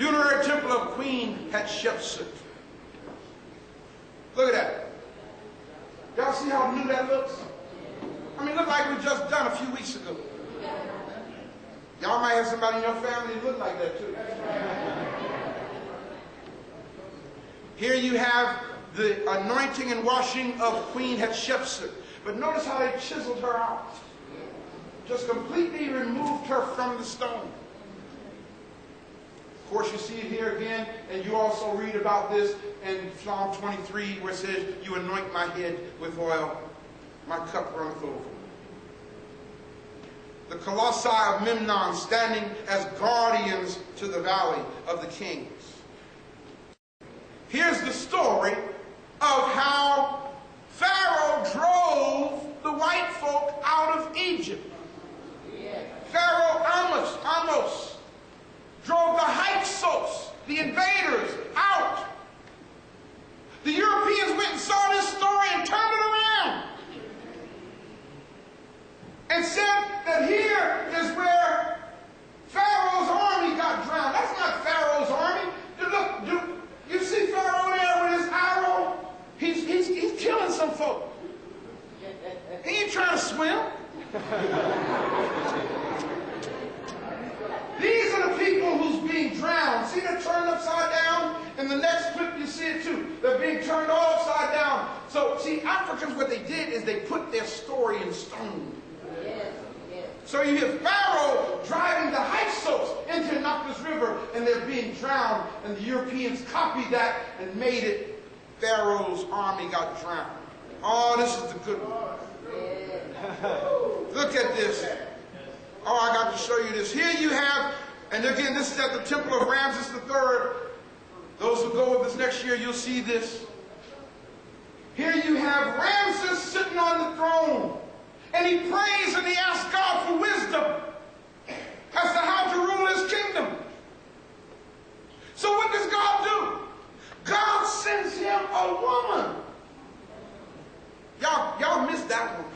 Funerary temple of Queen Hatshepsut. Look at that. Y'all see how new that looks? I mean, look like we just done a few weeks ago. Y'all might have somebody in your family that look like that too. Here you have the anointing and washing of Queen Hatshepsut. But notice how they chiseled her out. Just completely removed her from the stone. Of course, you see it here again, and you also read about this in Psalm 23, where it says, "You anoint my head with oil, my cup runneth over." The colossi of Memnon standing as guardians to the valley of the kings. Here's the story of how Pharaoh drove the white folk out of Egypt. Pharaoh Amos drove the Hyksos, the invaders, out. The Europeans went and saw this story and turned it around and said that here is where Pharaoh's army got drowned. That's not Pharaoh's army. Look, you see Pharaoh there with his arrow? He's killing some folk. He ain't trying to swim. These are the people who's being drowned. See, they're turned upside down. In the next clip, you see it too. They're being turned all upside down. So, see, Africans, what they did is they put their story in stone. So you hear Pharaoh driving the Hyksos into Noctis River, and they're being drowned. And the Europeans copied that and made it. Pharaoh's army got drowned. Oh, this is the good one. Look at this. Oh, I got to show you this. Here you have, and again, this is at the temple of Ramses III. Those who go with us next year, you'll see this. Here you have Ramses sitting on the throne. And he prays and he asks God for wisdom as to how to rule his kingdom. So what does God do? God sends him a woman. Y'all missed that one.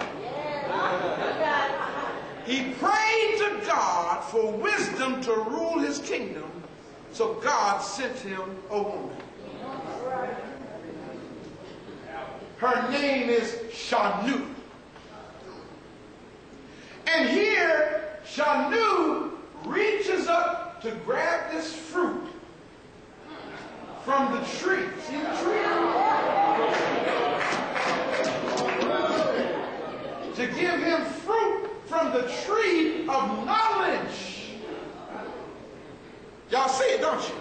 He prayed to God for wisdom to rule his kingdom, so God sent him a woman. Her name is Shanu. And here, Shanu reaches up to grab this fruit from the tree. See the tree? To give him fruit from the tree of knowledge. Y'all see it, don't you?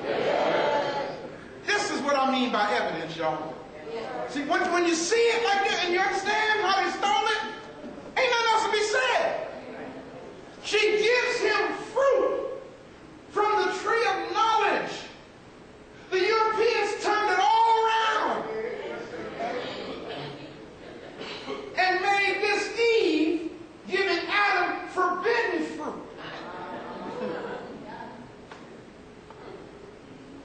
This is what I mean by evidence, y'all. See, when you see it like this and you understand how they stole it, ain't nothing else to be said. She gives him fruit from the tree of knowledge. The Europeans turned it all around and made this Eve giving Adam forbidden fruit.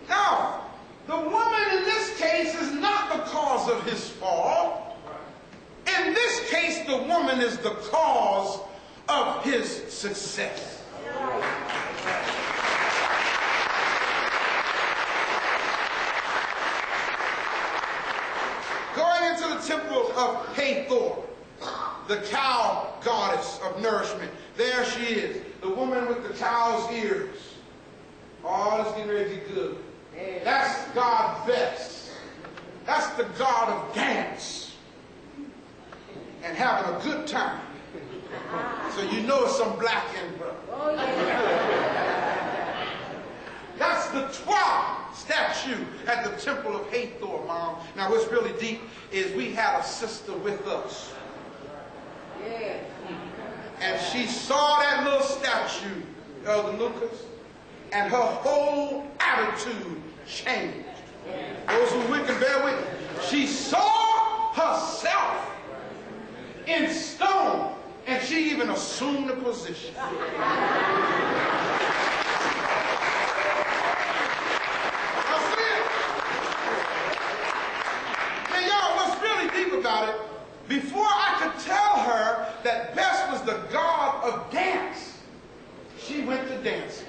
Now, the woman in this case is not the cause of his fall. In this case, the woman is the cause of his success. Going into the temple of Hathor, the cow goddess of nourishment. There she is, the woman with the cow's ears. Oh, it's getting ready to get good. That's God Bess. That's the God of dance and having a good time. So you know it's some black in her. Oh, yeah. That's the Twa statue at the temple of Hathor, Mom. Now what's really deep is we had a sister with us. Yeah. And she saw that little statue, Elder Lucas, and her whole attitude changed. Those who can bear with me. She saw herself in stone. And she even assumed a position. Now y'all, what's really deep about it, before I could tell her that Bess was the god of dance, she went to dancing.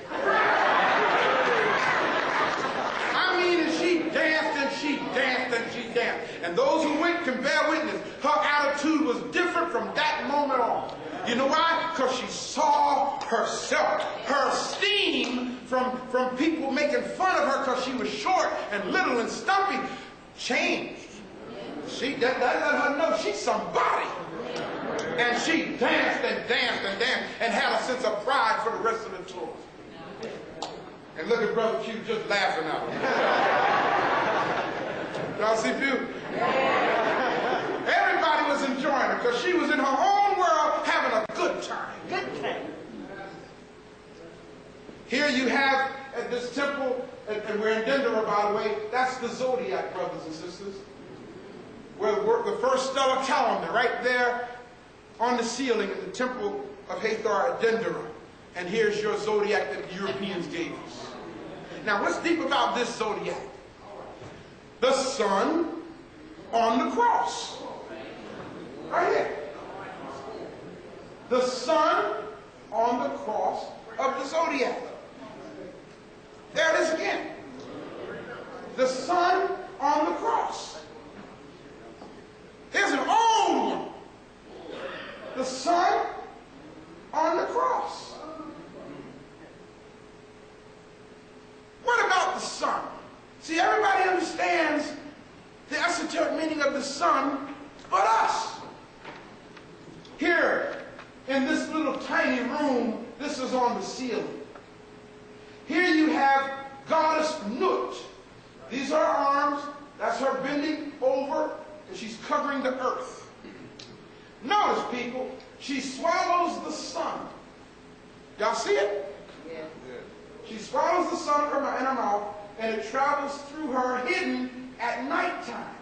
And those who went can bear witness. Her attitude was different from that moment on. You know why? Because she saw herself. Her esteem from people making fun of her because she was short and little and stumpy changed. That let her know she's somebody. And she danced and danced and danced and had a sense of pride for the rest of the tour. And look at Brother Q just laughing at her. Y'all see Q? Everybody was enjoying her because she was in her own world having a good time. Good time. Here you have at this temple, and we're in Denver, by the way, that's the zodiac, brothers and sisters. Where the first stellar calendar right there on the ceiling in the temple of Hathor at Dendera. And here's your zodiac that the Europeans gave us. Now, what's deep about this zodiac? The sun on the cross. Right here. The sun on the cross of the zodiac. There it is again. The sun on the cross. Here's an old one. The sun on the cross. What about the sun? See, everybody understands the esoteric meaning of the sun but us. Here, in this little tiny room, this is on the ceiling. Here you have Goddess Nut. These are her arms. That's her bending over, and she's covering the earth. Notice, people, she swallows the sun. Y'all see it? Yeah. She swallows the sun in her mouth, and it travels through her hidden at nighttime.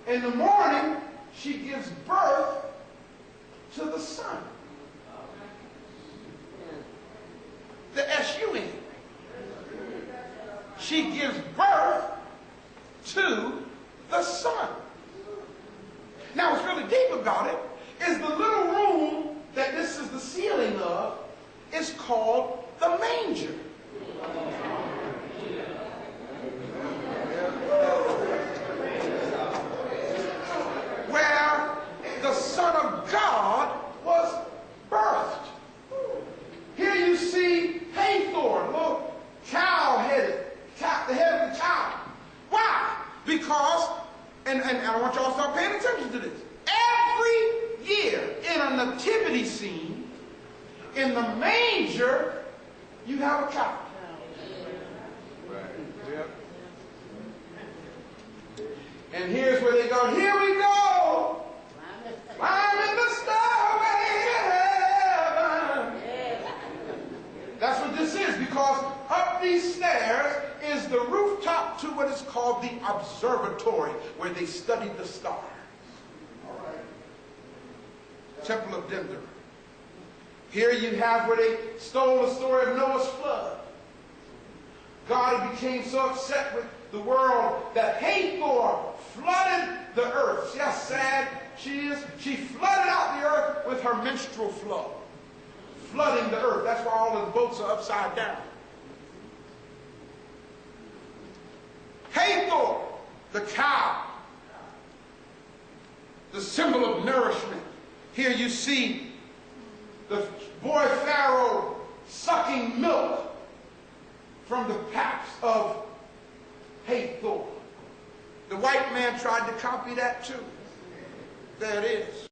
In the morning, she gives birth to the sun. The S-U-N. She gives birth to the sun. Now, what's really deep about it is the little room that this is the ceiling of is called the manger. Where the Son of God was birthed. Here you see Hathor, little cow-headed, the head of the cow. Why? Because, and I want y'all to start paying attention to this. Every year in a nativity scene, in the manger, you have a cow. Right. Yep. And here's where they go, here we go. Climbing the stairway to heaven. That's what this is, because up these stairs is the rooftop to what is called the observatory, where they studied the stars. All right. Temple of Dendera. Here you have where they stole the story of Noah's flood. God became so upset with the world that Hathor flooded the earth. See how sad she is? She flooded out the earth with her menstrual flow. Flooding the earth. That's why all the boats are upside down. Hathor, the cow, the symbol of nourishment. Here you see the boy Pharaoh sucking milk from the paps of Hathor. The white man tried to copy that too. There it is.